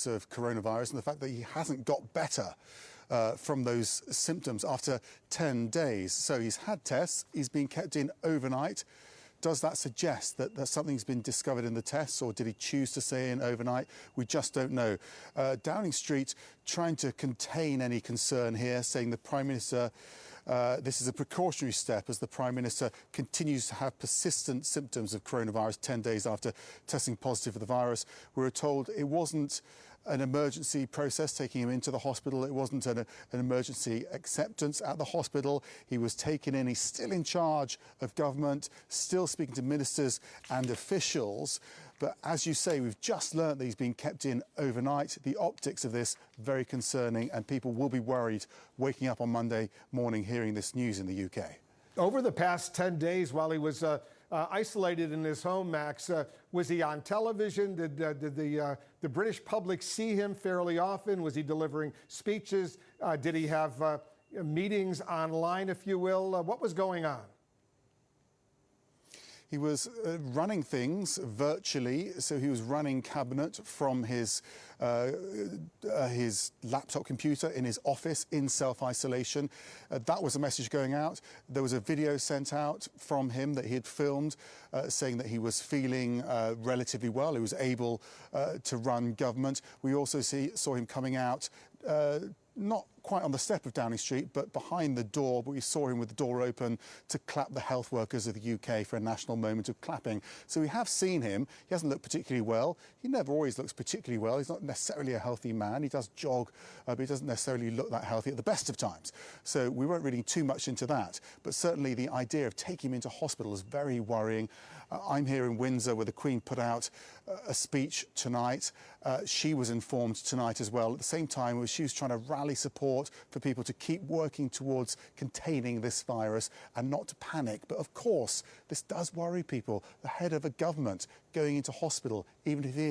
virus of coronavirus and the fact that he hasn't got better from those symptoms after 10 days. So he's had tests, he's been kept in overnight. Does that suggest that something's been discovered in the tests, or did he choose to stay in overnight? We just don't know. Downing Street trying to contain any concern here, saying the Prime Minister, this is a precautionary step as the Prime Minister continues to have persistent symptoms of coronavirus 10 days after testing positive for the virus. We were told it wasn't an emergency process taking him into the hospital. It wasn't an emergency acceptance at the hospital. He was taken in. He's still in charge of government, still speaking to ministers and officials. But as you say, we've just learnt that he's been kept in overnight. The optics of this, very concerning, and people will be worried waking up on Monday morning hearing this news in the UK. Over the past 10 days, while he was isolated in his home, Max, was he on television? Did the British public see him fairly often? Was he delivering speeches? Did he have meetings online, if you will? What was going on? He was running things virtually, so he was running cabinet from his laptop computer in his office in self-isolation. That was a message going out. There was a video sent out from him that he had filmed saying that he was feeling relatively well. He was able to run government. We also saw him coming out not quite on the step of Downing Street, but behind the door. But we saw him with the door open to clap the health workers of the UK for a national moment of clapping. So we have seen him. He hasn't looked particularly well. He never always looks particularly well. He's not necessarily a healthy man. He does jog, but he doesn't necessarily look that healthy at the best of times. So we weren't reading too much into that. But certainly the idea of taking him into hospital is very worrying. I'm here in Windsor where the Queen put out a speech tonight. She was informed tonight as well. At the same time, she was trying to rally support for people to keep working towards containing this virus and not to panic. But of course, this does worry people. The head of a government going into hospital, even if he is